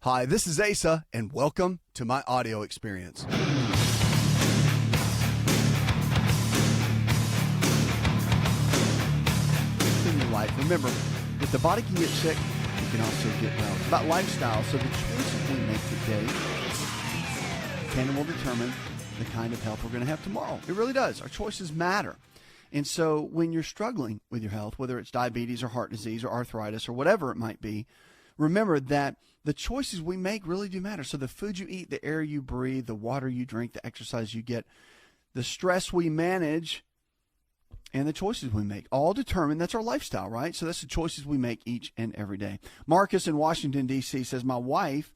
Hi, this is Asa, and welcome to my audio experience. In your life, remember, if the body can get sick, it can also get well. It's about lifestyle, so the choices we make today can and will determine the kind of health we're going to have tomorrow. It really does. Our choices matter. And so when you're struggling with your health, whether it's diabetes or heart disease or arthritis or whatever it might be, remember that the choices we make really do matter. So the food you eat, the air you breathe, the water you drink, the exercise you get, the stress we manage, and the choices we make all determine, that's our lifestyle, right? So that's the choices we make each and every day. Marcus in Washington, D.C. says, my wife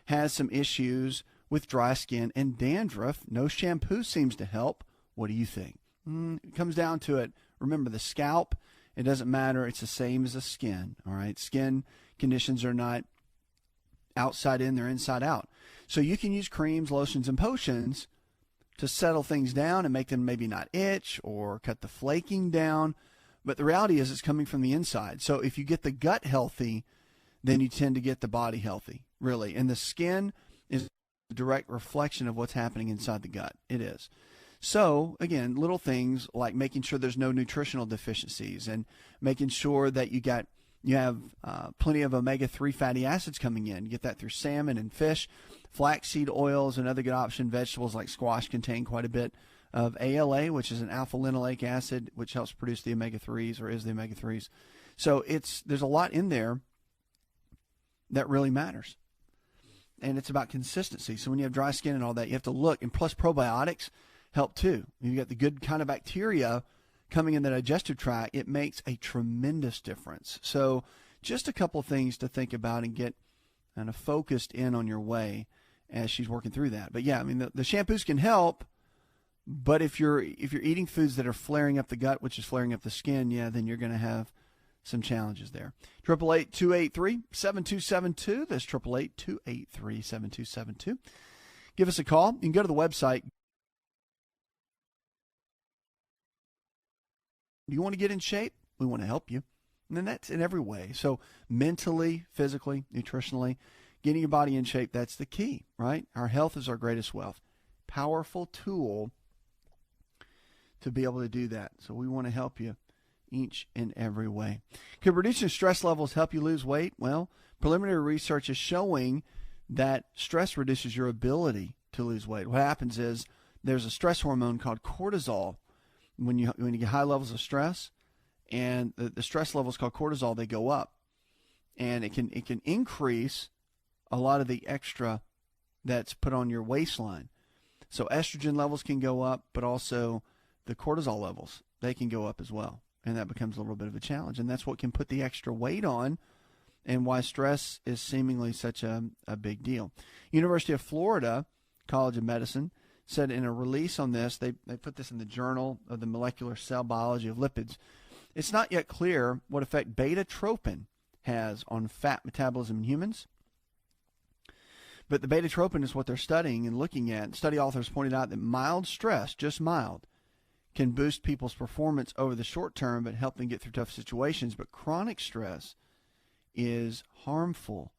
has some issues with dry skin and dandruff. No shampoo seems to help. What do you think? It comes down to it. Remember, the scalp, it doesn't matter. It's the same as the skin, all right? Skin conditions are not outside in, they're inside out. So you can use creams, lotions, and potions to settle things down and make them maybe not itch or cut the flaking down. But the reality is it's coming from the inside. So if you get the gut healthy, then you tend to get the body healthy, really. And the skin is a direct reflection of what's happening inside the gut. It is. So, again, little things like making sure there's no nutritional deficiencies and making sure that you have plenty of omega-3 fatty acids coming in. You get that through salmon and fish. Flaxseed oil is another good option. Vegetables like squash contain quite a bit of ALA, which is an alpha-linoleic acid, which helps produce the omega-3s or is the omega-3s. So there's a lot in there that really matters. And it's about consistency. So when you have dry skin and all that, you have to look. And plus probiotics help too. You've got the good kind of bacteria coming in the digestive tract. It makes a tremendous difference. So just a couple of things to think about and get kind of focused in on your way as she's working through that. But yeah, I mean, the shampoos can help, but if you're eating foods that are flaring up the gut, which is flaring up the skin, yeah, then you're going to have some challenges there. 888-283-7272. That's 888-283-7272. Give us a call. You can go to the website. You want to get in shape? We want to help you. And then that's in every way. So mentally, physically, nutritionally, getting your body in shape, that's the key, right? Our health is our greatest wealth. Powerful tool to be able to do that. So we want to help you each and every way. Could reducing stress levels help you lose weight? Well, preliminary research is showing that stress reduces your ability to lose weight. What happens is there's a stress hormone called cortisol. When you get high levels of stress, and the stress levels called cortisol, they go up, and it can increase a lot of the extra that's put on your waistline. So estrogen levels can go up, but also the cortisol levels, they can go up as well, and that becomes a little bit of a challenge, and that's what can put the extra weight on, and why stress is seemingly such a big deal. University of Florida College of Medicine said in a release on this, they put this in the Journal of the Molecular Cell Biology of Lipids, it's not yet clear what effect beta-trophin has on fat metabolism in humans. But the beta-trophin is what they're studying and looking at. Study authors pointed out that mild stress, just mild, can boost people's performance over the short term but help them get through tough situations. But chronic stress is harmful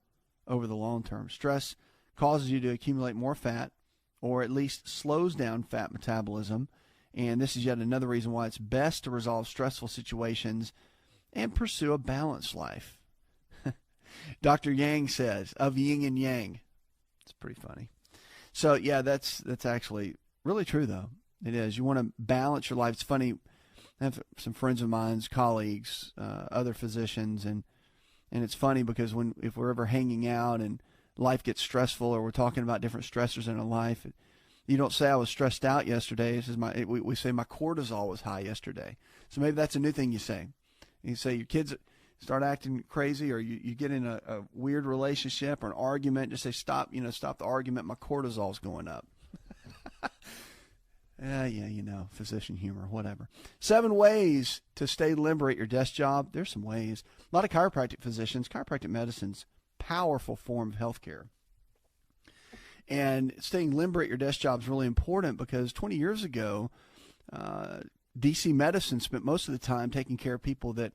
over the long term. Stress causes you to accumulate more fat, or at least slows down fat metabolism. And this is yet another reason why it's best to resolve stressful situations and pursue a balanced life. Dr. Yang says, of yin and yang. It's pretty funny. So, yeah, that's actually really true, though. It is. You want to balance your life. It's funny. I have some friends of mine's, colleagues, other physicians, and it's funny because if we're ever hanging out and life gets stressful, or we're talking about different stressors in our life, you don't say I was stressed out yesterday. We say my cortisol was high yesterday. So maybe that's a new thing you say. You say your kids start acting crazy, or you get in a weird relationship or an argument, just say, stop the argument. My cortisol's going up. Physician humor, whatever. 7 ways to stay limber at your desk job. There's some ways. A lot of chiropractic medicine's powerful form of healthcare. And staying limber at your desk job is really important because 20 years ago, DC medicine spent most of the time taking care of people that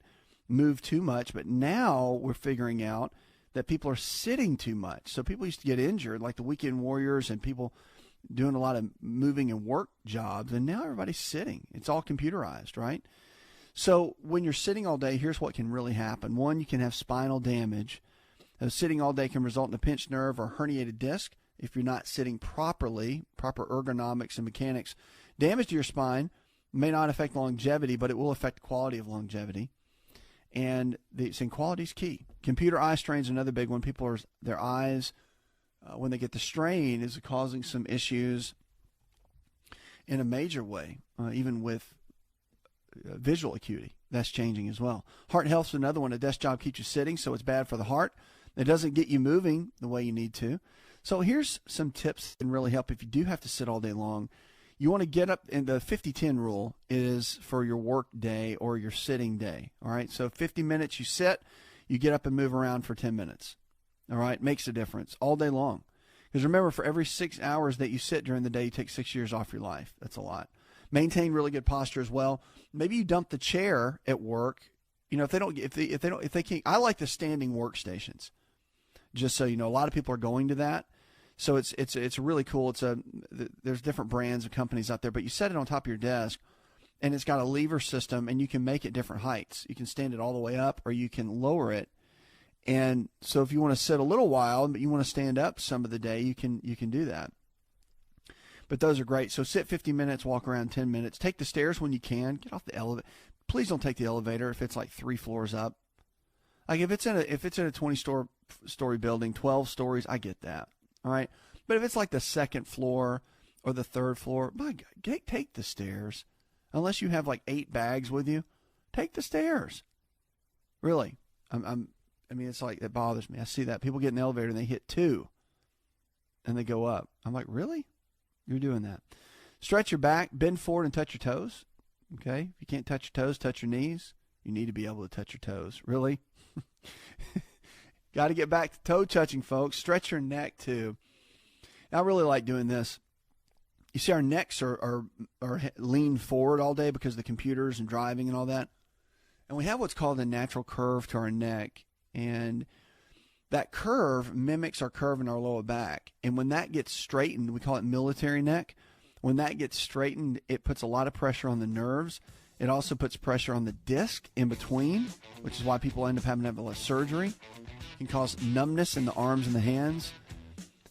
move too much. But now we're figuring out that people are sitting too much. So people used to get injured, like the weekend warriors and people doing a lot of moving and work jobs, and now everybody's sitting. It's all computerized, right? So when you're sitting all day, here's what can really happen. One, you can have spinal damage. Sitting all day can result in a pinched nerve or herniated disc if you're not sitting properly, proper ergonomics and mechanics. Damage to your spine may not affect longevity, but it will affect quality of longevity. And quality is key. Computer eye strain is another big one. Their eyes, when they get the strain, is causing some issues in a major way, even with visual acuity. That's changing as well. Heart health is another one. A desk job keeps you sitting, so it's bad for the heart. It doesn't get you moving the way you need to. So here's some tips that can really help if you do have to sit all day long. You want to get up, and the 50-10 rule is for your work day or your sitting day. All right, so 50 minutes you sit, you get up and move around for 10 minutes. All right, makes a difference all day long. Because remember, for every 6 hours that you sit during the day, you take 6 years off your life. That's a lot. Maintain really good posture as well. Maybe you dump the chair at work. You know, if they can't, I like the standing workstations. Just so you know, a lot of people are going to that. So it's really cool. There's different brands of companies out there, but you set it on top of your desk, and it's got a lever system, and you can make it different heights. You can stand it all the way up, or you can lower it. And so if you want to sit a little while, but you want to stand up some of the day, you can do that. But those are great. So sit 50 minutes, walk around 10 minutes. Take the stairs when you can. Get off the elevator. Please don't take the elevator if it's like 3 floors up. Like if it's in a 20-story building, 12 stories, I get that. All right. But if it's like the second floor or the third floor, my God, take the stairs. Unless you have like 8 bags with you, take the stairs. Really. I mean, it's like, it bothers me. I see that. People get in the elevator and they hit 2 and they go up. I'm like, really? You're doing that. Stretch your back, bend forward and touch your toes. Okay. If you can't touch your toes, touch your knees. You need to be able to touch your toes. Really? Got to get back to toe touching, folks. Stretch your neck too. I really like doing this. You see, our necks are leaned forward all day because of the computers and driving and all that. And we have what's called a natural curve to our neck. And that curve mimics our curve in our lower back. And when that gets straightened, we call it military neck. When that gets straightened, it puts a lot of pressure on the nerves. It also puts pressure on the disc in between, which is why people end up having to have a lot of surgery. It can cause numbness in the arms and the hands.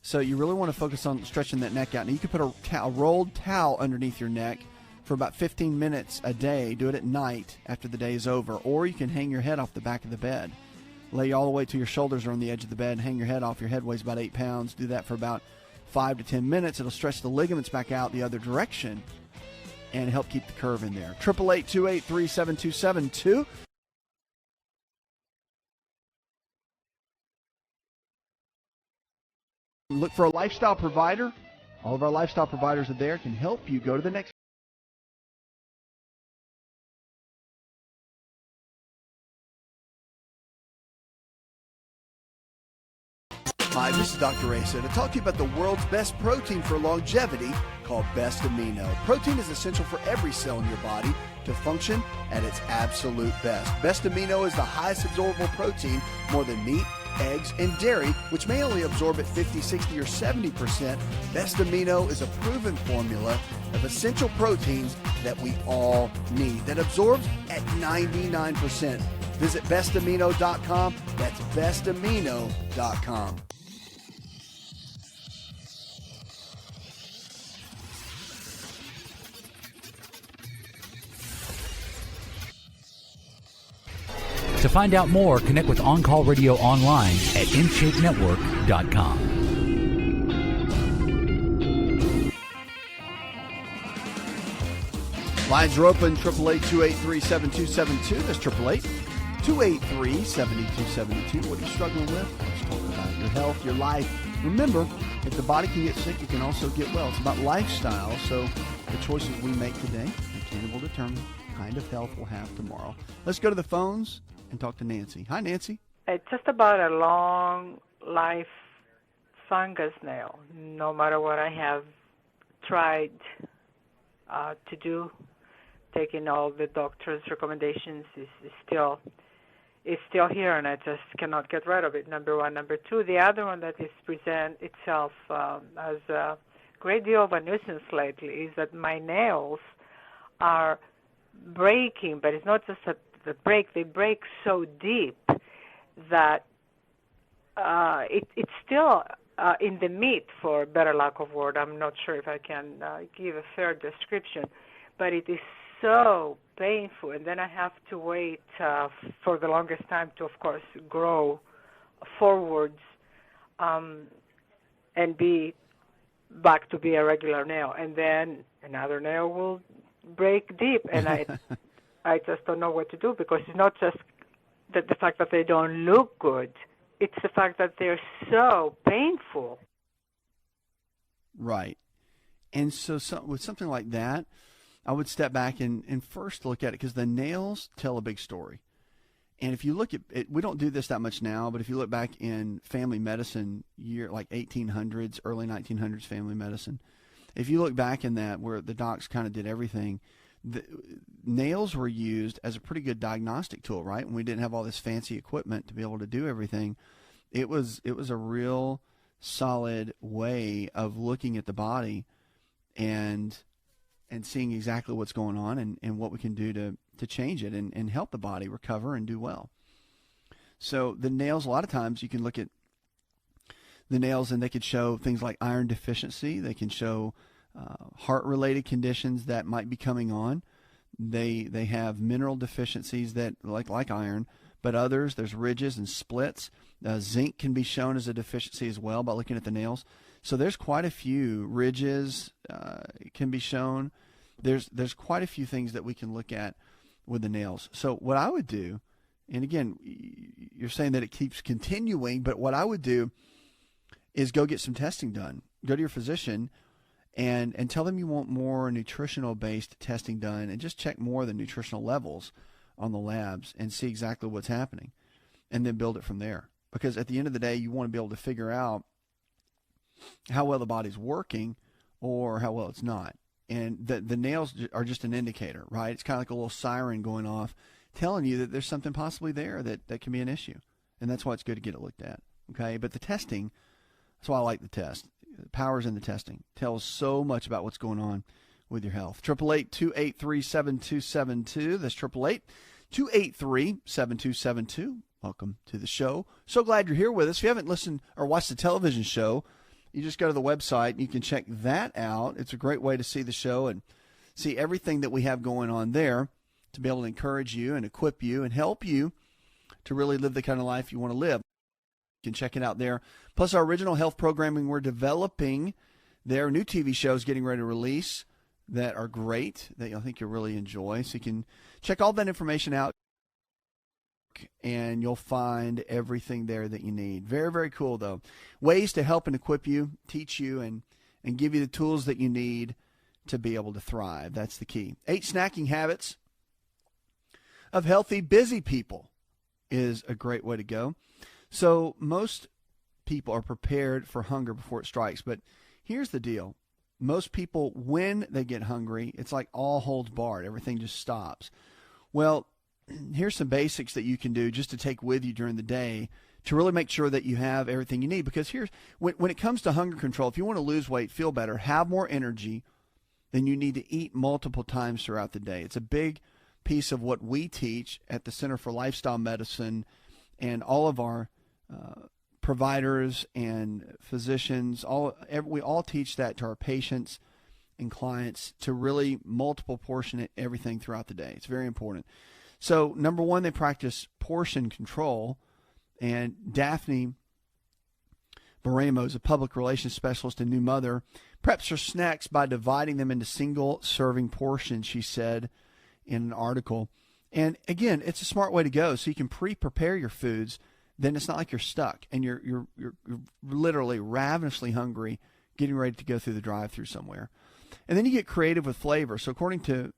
So you really want to focus on stretching that neck out. And you can put a rolled towel underneath your neck for about 15 minutes a day. Do it at night after the day is over. Or you can hang your head off the back of the bed. Lay all the way till your shoulders are on the edge of the bed. Hang your head off. Your head weighs about 8 pounds. Do that for about 5 to 10 minutes. It'll stretch the ligaments back out the other direction and help keep the curve in there. 888-283-7272. Look for a lifestyle provider. All of our lifestyle providers are there, can help you go to the next. Hi, this is Dr. Asa to talk to you about the world's best protein for longevity called Best Amino. Protein is essential for every cell in your body to function at its absolute best. Best Amino is the highest absorbable protein, more than meat, eggs, and dairy, which may only absorb at 50, 60, or 70%. Best Amino is a proven formula of essential proteins that we all need that absorbs at 99%. Visit bestamino.com. That's bestamino.com. To find out more, connect with On Call Radio online at InShapeNetwork.com. Lines are open, 888-283-7272. That's 888-283-7272. What are you struggling with? Let's talk about your health, your life. Remember, if the body can get sick, it can also get well. It's about lifestyle, so the choices we make today will determine the kind of health we'll have tomorrow. Let's go to the phones and talk to Nancy. Hi, Nancy. It's just about a long life fungus nail. No matter what I have tried to do, taking all the doctor's recommendations is still is still here, and I just cannot get rid of it, number one. Number two, the other one that is present itself as a great deal of a nuisance lately is that my nails are breaking, but it's not just the break. They break so deep that it's still in the meat, for better lack of word. I'm not sure if I can give a fair description, but it is so painful, and then I have to wait for the longest time to, of course, grow forwards and be back to be a regular nail, and then another nail will break deep, and I just don't know what to do, because it's not just the fact that they don't look good, it's the fact that they're so painful. Right. And so with something like that, I would step back and first look at it, because the nails tell a big story. And if you look at it, we don't do this that much now, but if you look back in family medicine, like 1800s, early 1900s family medicine, if you look back in that, where the docs kind of did everything, the nails were used as a pretty good diagnostic tool, right? When we didn't have all this fancy equipment to be able to do everything, it was a real solid way of looking at the body and seeing exactly what's going on and what we can do to change it and help the body recover and do well. So the nails, a lot of times you can look at the nails and they could show things like iron deficiency. They can show heart-related conditions that might be coming on. They have mineral deficiencies that like iron, but others, there's ridges and splits. Zinc can be shown as a deficiency as well by looking at the nails. So there's quite a few ridges can be shown. There's quite a few things that we can look at with the nails. So what I would do, and again, you're saying that it keeps continuing, but what I would do is go get some testing done. Go to your physician and tell them you want more nutritional-based testing done, and just check more of the nutritional levels on the labs and see exactly what's happening, and then build it from there. Because at the end of the day, you want to be able to figure out how well the body's working or how well it's not. And the nails are just an indicator, right? It's kind of like a little siren going off telling you that there's something possibly there that can be an issue. And that's why it's good to get it looked at, okay? But the testing, that's why I like the test. The power's in the testing. Tells so much about what's going on with your health. 888-283-7272. That's 888-283-7272. Welcome to the show. So glad you're here with us. If you haven't listened or watched the television show, you just go to the website and you can check that out. It's a great way to see the show and see everything that we have going on there to be able to encourage you and equip you and help you to really live the kind of life you want to live. You can check it out there. Plus our original health programming we're developing. There are new TV shows getting ready to release that are great, that I think you'll really enjoy. So you can check all that information out, and you'll find everything there that you need. Very, very cool, though. Ways to help and equip you, teach you, and give you the tools that you need to be able to thrive. That's the key. 8 snacking habits of healthy, busy people is a great way to go. So most people are prepared for hunger before it strikes. But here's the deal. Most people, when they get hungry, it's like all holds barred. Everything just stops. Well, here's some basics that you can do just to take with you during the day to really make sure that you have everything you need. Because here's when it comes to hunger control, if you want to lose weight, feel better, have more energy, then you need to eat multiple times throughout the day. It's a big piece of what we teach at the Center for Lifestyle Medicine, and all of our providers and physicians, we all teach that to our patients and clients, to really multiple portion it, everything throughout the day. It's very important. So number one, they practice portion control, and Daphne Baramos, a public relations specialist and new mother, preps her snacks by dividing them into single serving portions, she said in an article. And again, it's a smart way to go, so you can prepare your foods. Then it's not like you're stuck and you're literally ravenously hungry, getting ready to go through the drive-thru somewhere. And then you get creative with flavor. So according to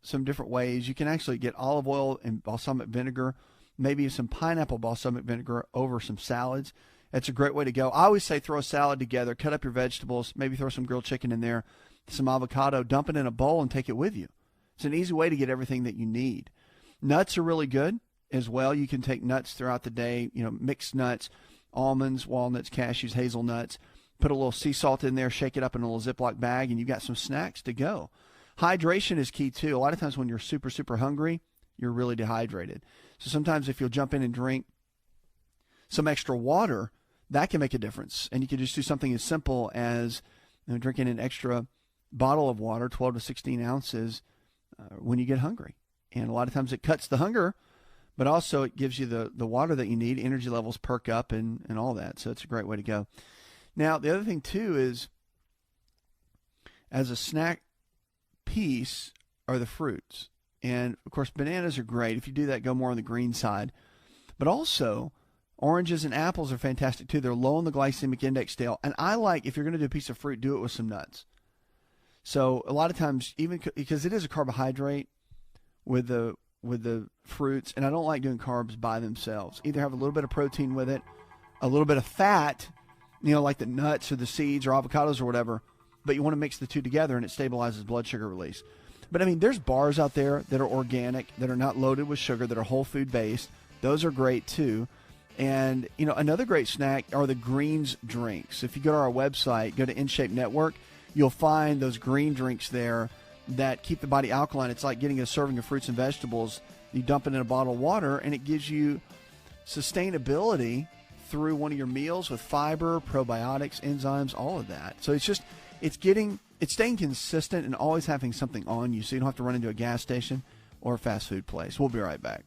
some different ways, you can actually get olive oil and balsamic vinegar, maybe some pineapple balsamic vinegar over some salads. That's a great way to go. I always say throw a salad together, cut up your vegetables, maybe throw some grilled chicken in there, some avocado, dump it in a bowl and take it with you. It's an easy way to get everything that you need. Nuts are really good. as well. You can take nuts throughout the day, mixed nuts, almonds, walnuts, cashews, hazelnuts. Put a little sea salt in there, shake it up in a little Ziploc bag, and you've got some snacks to go. Hydration is key, too. A lot of times when you're super, super hungry, you're really dehydrated. So sometimes if you'll jump in and drink some extra water, that can make a difference. And you can just do something as simple as drinking an extra bottle of water, 12 to 16 ounces, when you get hungry. And a lot of times it cuts the hunger, but also it gives you the water that you need. Energy levels perk up and all that. So it's a great way to go. Now, the other thing, too, is as a snack piece are the fruits. And, of course, bananas are great. If you do that, go more on the green side. But also, oranges and apples are fantastic, too. They're low on the glycemic index scale. And I like, if you're going to do a piece of fruit, do it with some nuts. So a lot of times, even because it is a carbohydrate with the fruits, and I don't like doing carbs by themselves. Either have a little bit of protein with it, a little bit of fat, like the nuts or the seeds or avocados or whatever, but you want to mix the two together and it stabilizes blood sugar release. But, there's bars out there that are organic, that are not loaded with sugar, that are whole food based. Those are great, too. And, another great snack are the greens drinks. If you go to our website, go to InShape Network, you'll find those green drinks there that keep the body alkaline. It's like getting a serving of fruits and vegetables. You dump it in a bottle of water, and it gives you sustainability through one of your meals with fiber, probiotics, enzymes, all of that. So it's staying consistent and always having something on you so you don't have to run into a gas station or a fast food place. We'll be right back.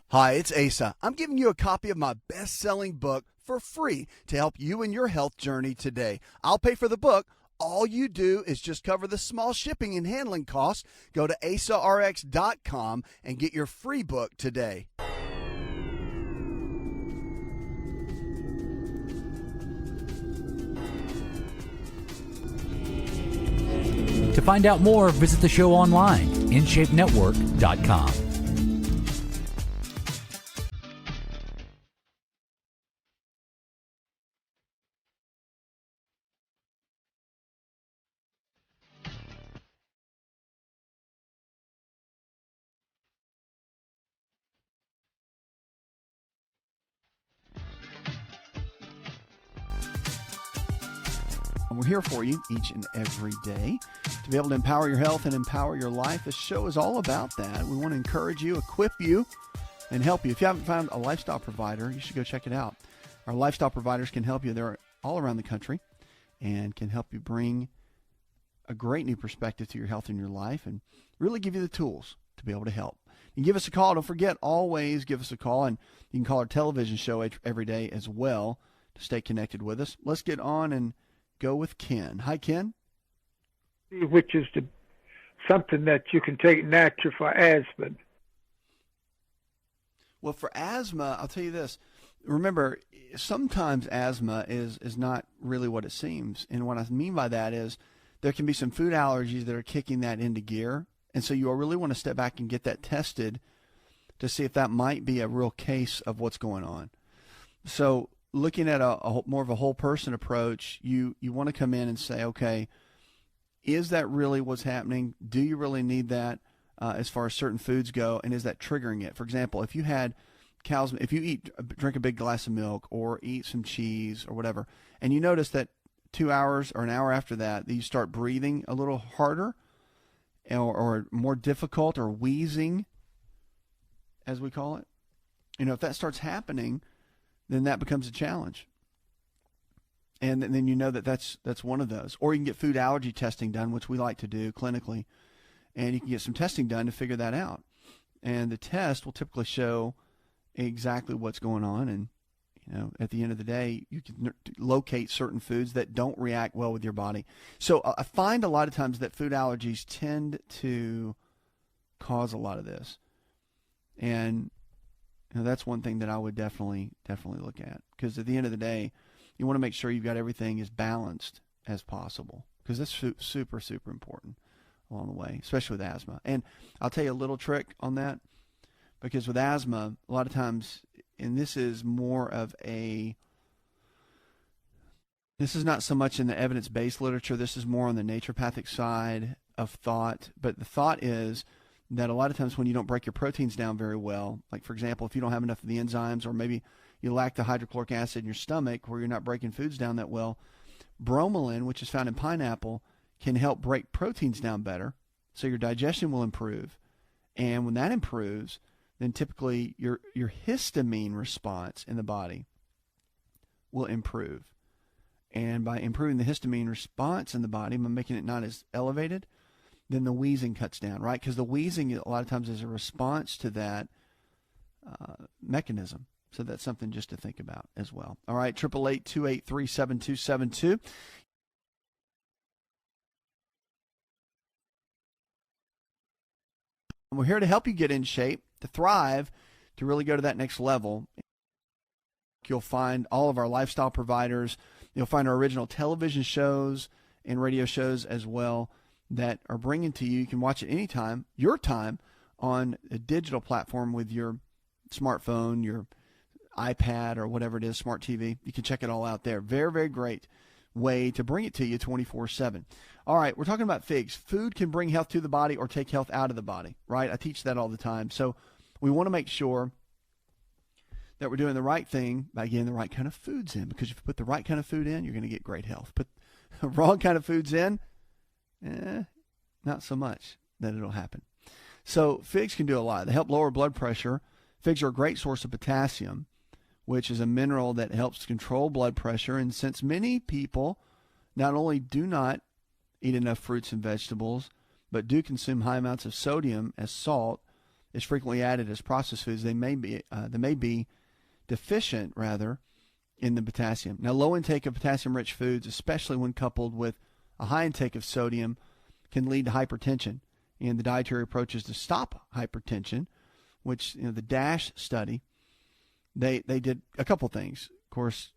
Hi, it's Asa. I'm giving you a copy of my best-selling book for free to help you in your health journey today. I'll pay for the book. All you do is just cover the small shipping and handling costs. Go to AsaRx.com and get your free book today. To find out more, visit the show online, InShapeNetwork.com. We're here for you each and every day to be able to empower your health and empower your life. This show is all about that. We want to encourage you, equip you, and help you. If you haven't found a lifestyle provider, you should go check it out. Our lifestyle providers can help you. They're all around the country and can help you bring a great new perspective to your health and your life and really give you the tools to be able to help. You can give us a call. Don't forget, always give us a call. And you can call our television show every day as well to stay connected with us. Let's get on and go with Ken. Hi, Ken. Which is something that you can take natural for asthma. Well, for asthma, I'll tell you this. Remember, sometimes asthma is not really what it seems. And what I mean by that is there can be some food allergies that are kicking that into gear. And so you really want to step back and get that tested to see if that might be a real case of what's going on. So looking at a more of a whole person approach, you want to come in and say, okay, is that really what's happening? Do you really need that as far as certain foods go? And is that triggering it? For example, if you had cows, if you drink a big glass of milk or eat some cheese or whatever, and you notice that 2 hours or an hour after that you start breathing a little harder or more difficult or wheezing, as we call it, if that starts happening, then that becomes a challenge. And then you know that's one of those. Or you can get food allergy testing done, which we like to do clinically, and you can get some testing done to figure that out. And the test will typically show exactly what's going on, and at the end of the day, you can locate certain foods that don't react well with your body. So I find a lot of times that food allergies tend to cause a lot of this. And that's one thing that I would definitely look at, because at the end of the day, you want to make sure you've got everything as balanced as possible, because that's super, super important along the way, especially with asthma. And I'll tell you a little trick on that, because with asthma, a lot of times, and this is more of a This is not so much in the evidence-based literature. This is more on the naturopathic side of thought. But the thought is that a lot of times when you don't break your proteins down very well, like, for example, if you don't have enough of the enzymes, or maybe you lack the hydrochloric acid in your stomach where you're not breaking foods down that well, bromelain, which is found in pineapple, can help break proteins down better, so your digestion will improve. And when that improves, then typically your histamine response in the body will improve. And by improving the histamine response in the body, by making it not as elevated, then the wheezing cuts down, right? Because the wheezing a lot of times is a response to that mechanism. So that's something just to think about as well. All right, 888-283-7272. We're here to help you get in shape, to thrive, to really go to that next level. You'll find all of our lifestyle providers. You'll find our original television shows and radio shows as well that are bringing to you. You can watch it anytime, your time, on a digital platform with your smartphone, your iPad, or whatever it is, smart TV. You can check it all out there. Very, very great way to bring it to you 24/7. All right, we're talking about figs. Food can bring health to the body or take health out of the body, right? I teach that all the time. So we want to make sure that we're doing the right thing by getting the right kind of foods in, because if you put the right kind of food in, you're going to get great health. Put the wrong kind of foods in, not so much that it'll happen. So figs can do a lot. They help lower blood pressure. Figs are a great source of potassium, which is a mineral that helps control blood pressure. And since many people not only do not eat enough fruits and vegetables, but do consume high amounts of sodium, as salt is frequently added as processed foods, they may be deficient, rather, in the potassium. Now, low intake of potassium-rich foods, especially when coupled with a high intake of sodium, can lead to hypertension. And the dietary approaches to stop hypertension, which, the DASH study, they did a couple things. Of course,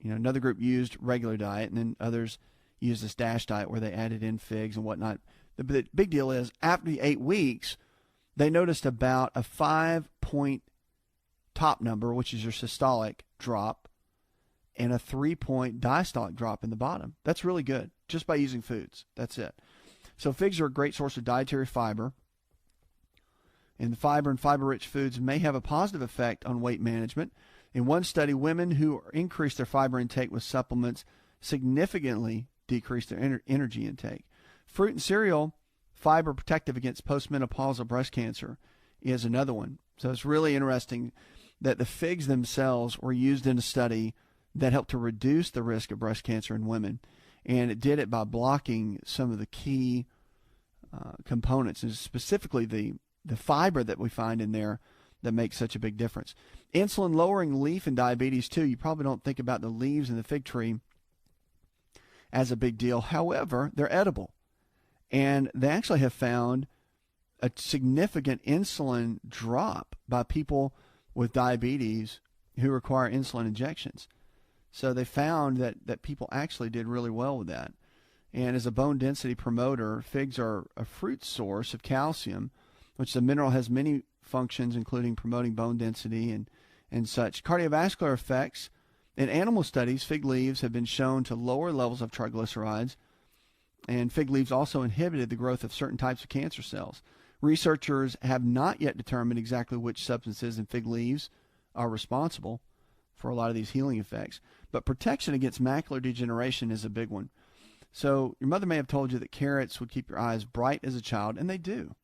another group used regular diet, and then others used this DASH diet where they added in figs and whatnot. The big deal is, after the 8 weeks, they noticed about a 5-point top number, which is your systolic drop, and a 3-point diastolic drop in the bottom. That's really good, just by using foods. That's it. So figs are a great source of dietary fiber. And the fiber and fiber-rich foods may have a positive effect on weight management. In one study, women who increased their fiber intake with supplements significantly decreased their energy intake. Fruit and cereal, fiber protective against postmenopausal breast cancer, is another one. So it's really interesting that the figs themselves were used in a study that helped to reduce the risk of breast cancer in women. And it did it by blocking some of the key components, and specifically the fiber that we find in there that makes such a big difference. Insulin-lowering leaf in diabetes, too. You probably don't think about the leaves in the fig tree as a big deal. However, they're edible. And they actually have found a significant insulin drop by people with diabetes who require insulin injections. So they found that people actually did really well with that. And as a bone density promoter, figs are a fruit source of calcium, which the mineral has many functions, including promoting bone density and such. Cardiovascular effects. In animal studies, fig leaves have been shown to lower levels of triglycerides, and fig leaves also inhibited the growth of certain types of cancer cells. Researchers have not yet determined exactly which substances in fig leaves are responsible for a lot of these healing effects, but protection against macular degeneration is a big one. So your mother may have told you that carrots would keep your eyes bright as a child, and they do.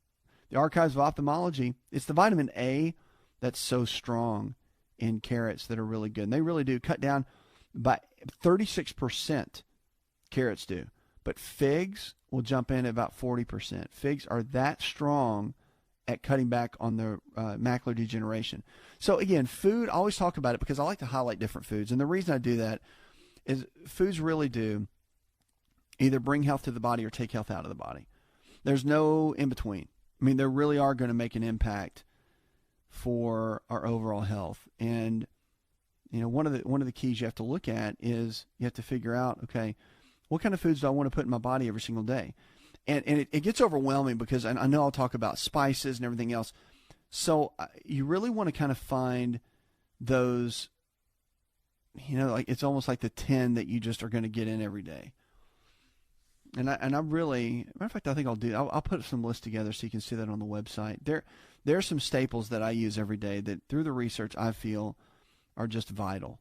The Archives of Ophthalmology, it's the vitamin A that's so strong in carrots that are really good. And they really do cut down by 36%, carrots do. But figs will jump in at about 40%. Figs are that strong at cutting back on the macular degeneration. So again, food, I always talk about it because I like to highlight different foods. And the reason I do that is foods really do either bring health to the body or take health out of the body. There's no in between. I mean, they really are going to make an impact for our overall health. And one of the keys you have to look at is you have to figure out, okay, what kind of foods do I want to put in my body every single day? And it gets overwhelming because I know I'll talk about spices and everything else. So you really want to kind of find those like it's almost like the 10 that you just are going to get in every day. And I really, matter of fact, I think I'll put some lists together so you can see that on the website. There are some staples that I use every day that through the research I feel are just vital.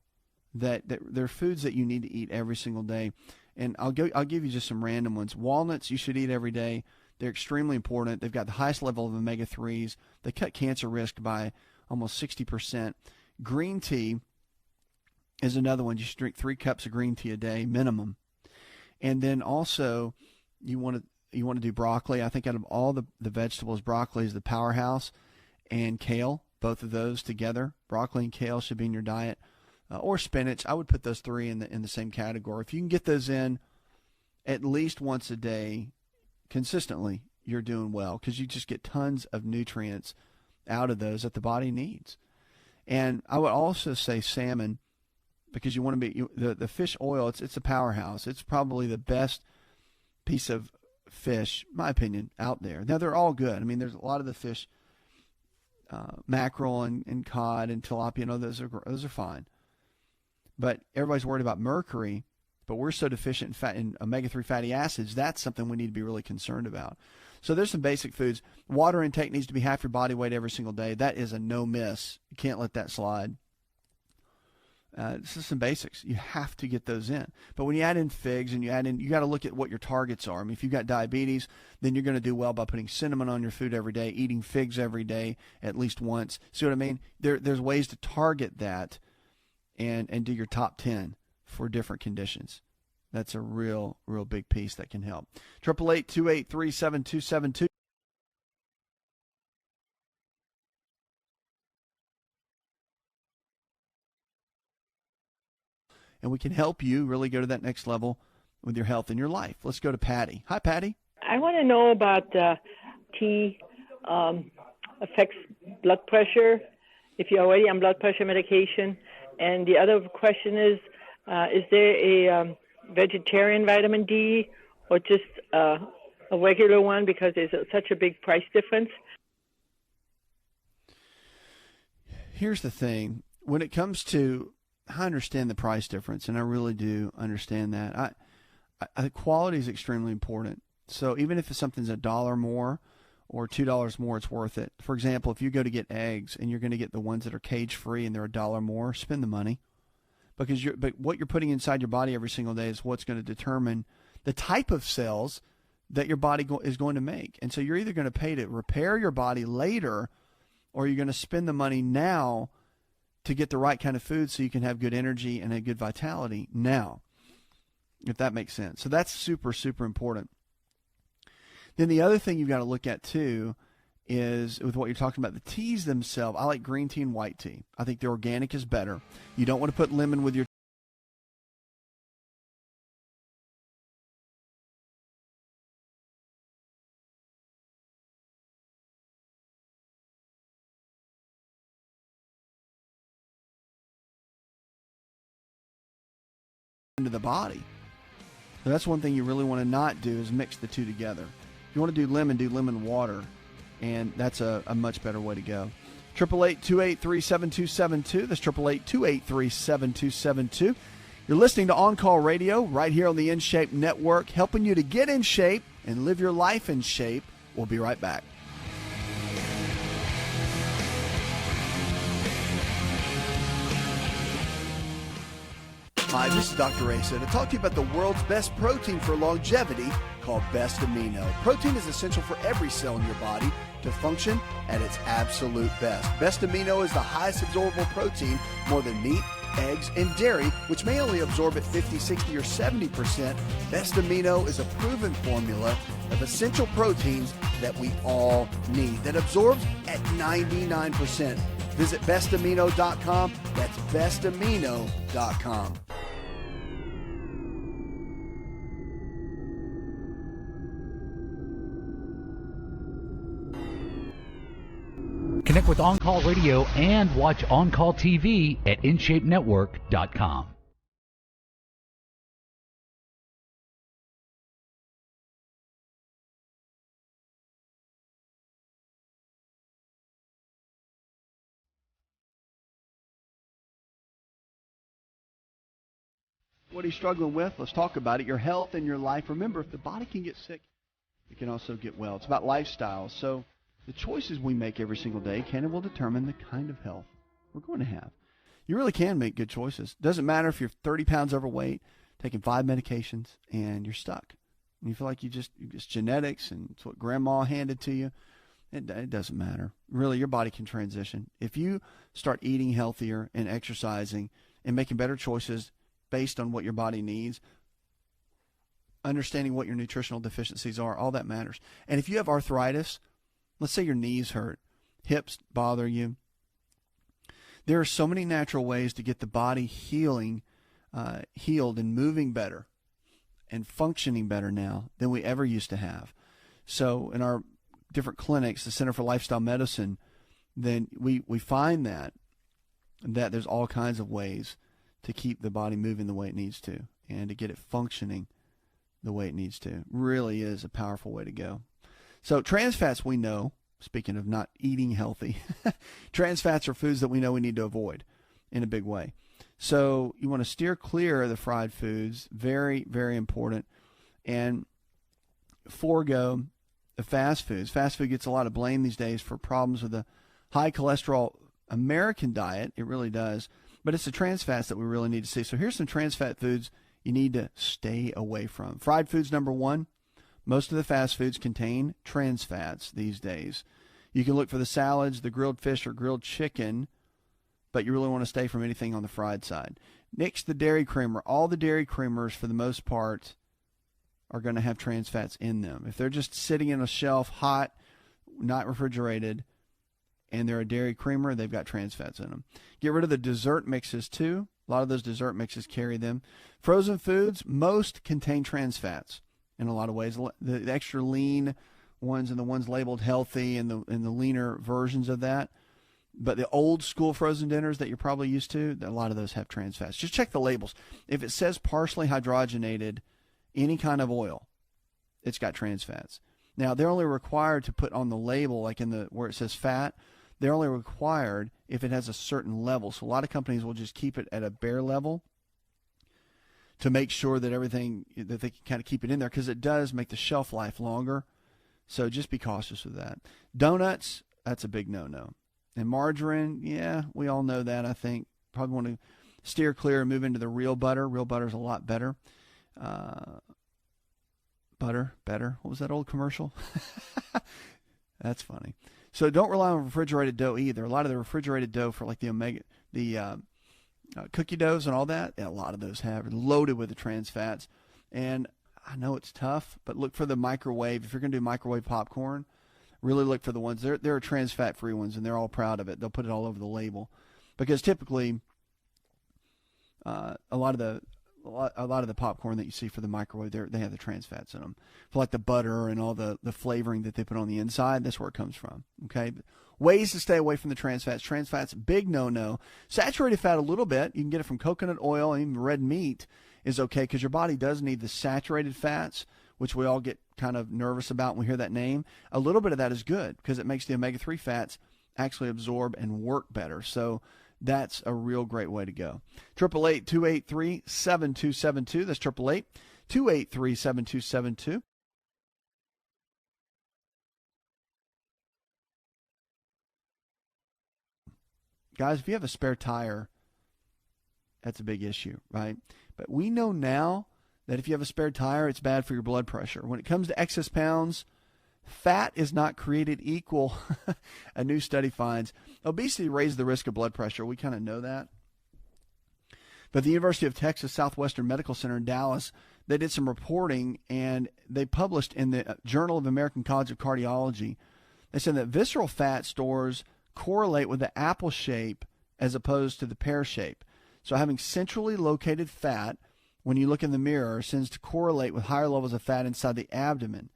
That they're foods that you need to eat every single day. And I'll give you just some random ones. Walnuts you should eat every day. They're extremely important. They've got the highest level of omega-3s. They cut cancer risk by almost 60%. Green tea is another one. You should drink 3 cups of green tea a day minimum. And then also, you want to do broccoli. I think out of all the vegetables, broccoli is the powerhouse, and kale, both of those together. Broccoli and kale should be in your diet, or spinach. I would put those 3 in the same category. If you can get those in at least once a day, consistently, you're doing well because you just get tons of nutrients out of those that the body needs. And I would also say salmon, because you want to be the fish oil. It's a powerhouse. It's probably the best piece of fish, in my opinion, out there. Now they're all good. I mean, there's a lot of the fish, mackerel and cod and tilapia. Those are fine. But everybody's worried about mercury. But we're so deficient in omega-3 fatty acids. That's something we need to be really concerned about. So there's some basic foods. Water intake needs to be half your body weight every single day. That is a no miss. You can't let that slide. This is some basics. You have to get those in. But when you add in figs and you got to look at what your targets are. I mean, if you've got diabetes, then you're going to do well by putting cinnamon on your food every day, eating figs every day at least once. See what I mean? There's ways to target that and do your top 10 for different conditions. That's a real big piece that can help. 888-283-7272. And we can help you really go to that next level with your health and your life. Let's go to Patty. Hi, Patty. I want to know about tea affects blood pressure if you're already on blood pressure medication. And the other question is there a vegetarian vitamin D or just a regular one because there's such a big price difference? Here's the thing. When it comes to, I understand the price difference, and I really do understand that. I quality is extremely important. So even if something's $1 more or $2 more, it's worth it. For example, if you go to get eggs and you're going to get the ones that are cage-free and they're $1 more, spend the money. But what you're putting inside your body every single day is what's going to determine the type of cells that your body is going to make. And so you're either going to pay to repair your body later, or you're going to spend the money now to get the right kind of food so you can have good energy and a good vitality now, if that makes sense. So that's super, super important. Then the other thing you've got to look at too is with what you're talking about, the teas themselves. I like green tea and white tea. I think the organic is better. You don't want to put lemon with your into the body. So that's one thing you really want to not do is mix the two together. If you want to do lemon water, and that's a much better way to go. 888-283-7272. That's 888-283-7272. You're listening to On Call Radio right here on the In Shape Network, helping you to get in shape and live your life in shape. We'll be right back. Hi, this is Dr. Asa to talk to you about the world's best protein for longevity called Best Amino. Protein is essential for every cell in your body to function at its absolute best. Best Amino is the highest absorbable protein, more than meat, eggs, and dairy, which may only absorb at 50, 60, or 70%. Best Amino is a proven formula of essential proteins that we all need that absorbs at 99%. Visit bestamino.com. That's bestamino.com. Connect with On Call Radio and watch On Call TV at InShapeNetwork.com. What are you struggling with? Let's talk about it. Your health and your life. Remember, if the body can get sick, it can also get well. It's about lifestyle. So the choices we make every single day can and will determine the kind of health we're going to have. You really can make good choices. Doesn't matter if you're 30 pounds overweight, taking 5 medications, and you're stuck. And you feel like it's genetics and it's what grandma handed to you. It doesn't matter. Really, your body can transition. If you start eating healthier and exercising and making better choices based on what your body needs, understanding what your nutritional deficiencies are, all that matters. And if you have arthritis, let's say your knees hurt, hips bother you, there are so many natural ways to get the body healed and moving better and functioning better now than we ever used to have. So in our different clinics, the Center for Lifestyle Medicine, then we find that there's all kinds of ways to keep the body moving the way it needs to and to get it functioning the way it needs to. Really is a powerful way to go. So trans fats, we know, speaking of not eating healthy, trans fats are foods that we know we need to avoid in a big way. So you want to steer clear of the fried foods, very, very important, and forego the fast foods. Fast food gets a lot of blame these days for problems with the high cholesterol American diet. It really does. But it's the trans fats that we really need to see. So here's some trans fat foods you need to stay away from. Fried foods, number one. Most of the fast foods contain trans fats these days. You can look for the salads, the grilled fish, or grilled chicken, but you really want to stay from anything on the fried side. Next, the dairy creamer. All the dairy creamers, for the most part, are going to have trans fats in them. If they're just sitting in a shelf, hot, not refrigerated, and they're a dairy creamer, they've got trans fats in them. Get rid of the dessert mixes, too. A lot of those dessert mixes carry them. Frozen foods, most contain trans fats in a lot of ways. The extra lean ones and the ones labeled healthy and the leaner versions of that. But the old school frozen dinners that you're probably used to, a lot of those have trans fats. Just check the labels. If it says partially hydrogenated, any kind of oil, it's got trans fats. Now, they're only required to put on the label, like where it says fat, they're only required if it has a certain level. So a lot of companies will just keep it at a bare level to make sure that that they can kind of keep it in there, because it does make the shelf life longer. So just be cautious with that. Donuts, that's a big no-no. And margarine, yeah, we all know that, I think. Probably want to steer clear and move into the real butter. Real butter is a lot better. Butter, better. What was that old commercial? That's funny. So don't rely on refrigerated dough either. A lot of the refrigerated dough for like the cookie doughs and all that, a lot of those have loaded with the trans fats. And I know it's tough, but look for the microwave. If you're going to do microwave popcorn, really look for the ones. There are trans fat free ones, and they're all proud of it. They'll put it all over the label, because typically a lot of the popcorn that you see for the microwave, they have the trans fats in them. For like the butter and all the flavoring that they put on the inside, that's where it comes from. Okay, but ways to stay away from the trans fats. Trans fats, big no-no. Saturated fat, a little bit. You can get it from coconut oil, and even red meat is okay, because your body does need the saturated fats, which we all get kind of nervous about when we hear that name. A little bit of that is good, because it makes the omega-3 fats actually absorb and work better. So that's a real great way to go. 888-283-7272. That's 888-283-7272. Guys, if you have a spare tire, that's a big issue, right? But we know now that if you have a spare tire, it's bad for your blood pressure. When it comes to excess pounds, fat is not created equal. A new study finds obesity raises the risk of blood pressure. We kind of know that. But the University of Texas Southwestern Medical Center in Dallas, they did some reporting, and they published in the Journal of American College of Cardiology. They said that visceral fat stores correlate with the apple shape as opposed to the pear shape. So having centrally located fat, when you look in the mirror, tends to correlate with higher levels of fat inside the abdomen.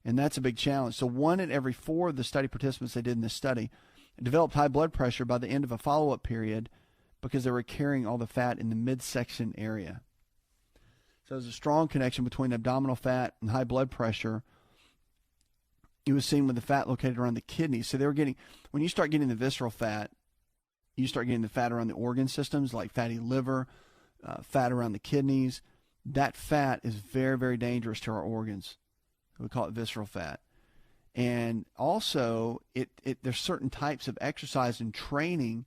And that's a big challenge. So 1 in every 4 of the study participants they did in this study developed high blood pressure by the end of a follow-up period because they were carrying all the fat in the midsection area. So there's a strong connection between abdominal fat and high blood pressure. It was seen with the fat located around the kidneys. So they were getting, when you start getting the visceral fat, you start getting the fat around the organ systems like fatty liver, fat around the kidneys. That fat is very, very dangerous to our organs. We call it visceral fat. And also, there's certain types of exercise and training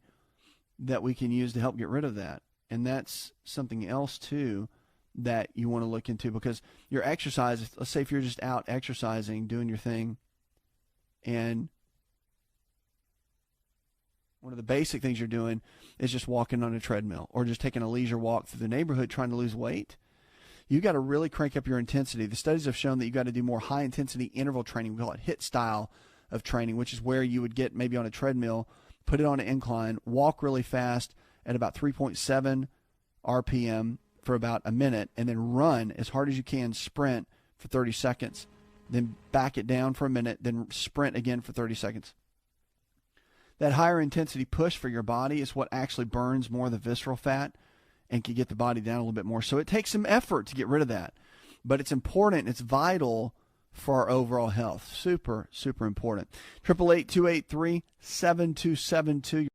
that we can use to help get rid of that. And that's something else, too, that you want to look into, because your exercise, let's say if you're just out exercising, doing your thing, and one of the basic things you're doing is just walking on a treadmill or just taking a leisure walk through the neighborhood trying to lose weight, you got to really crank up your intensity. The studies have shown that you got to do more high-intensity interval training. We call it HIIT style of training, which is where you would get maybe on a treadmill, put it on an incline, walk really fast at about 3.7 RPM for about a minute, and then run as hard as you can, sprint for 30 seconds. Then back it down for a minute, then sprint again for 30 seconds. That higher intensity push for your body is what actually burns more of the visceral fat and can get the body down a little bit more. So it takes some effort to get rid of that. But it's important. It's vital for our overall health. Super, super important. 888-283-7272.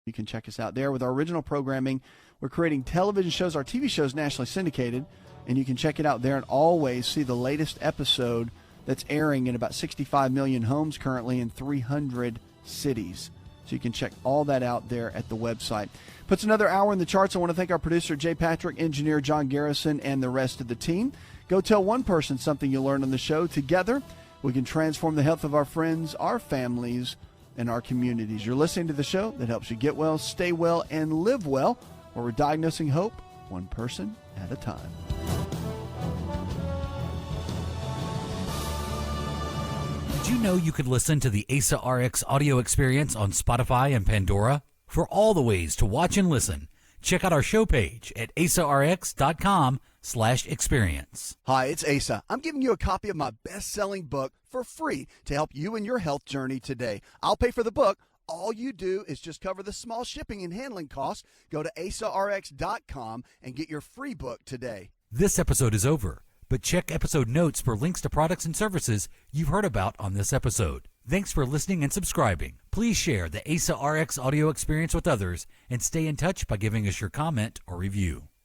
You can check us out there. With our original programming, we're creating television shows. Our TV show is nationally syndicated, and you can check it out there and always see the latest episode that's airing in about 65 million homes currently in 300 cities. So you can check all that out there at the website. Puts another hour in the charts. I want to thank our producer, Jay Patrick, engineer John Garrison, and the rest of the team. Go tell one person something you learned on the show. Together, we can transform the health of our friends, our families, and our communities. You're listening to the show that helps you get well, stay well, and live well, where we're diagnosing hope one person at a time. Did you know you could listen to the AsaRx audio experience on Spotify and Pandora? For all the ways to watch and listen, check out our show page at asarx.com/experience. Hi, it's Asa. I'm giving you a copy of my best-selling book for free to help you in your health journey today. I'll pay for the book. All you do is just cover the small shipping and handling costs. Go to asarx.com and get your free book today. This episode is over, but check episode notes for links to products and services you've heard about on this episode. Thanks for listening and subscribing. Please share the AsaRx audio experience with others and stay in touch by giving us your comment or review.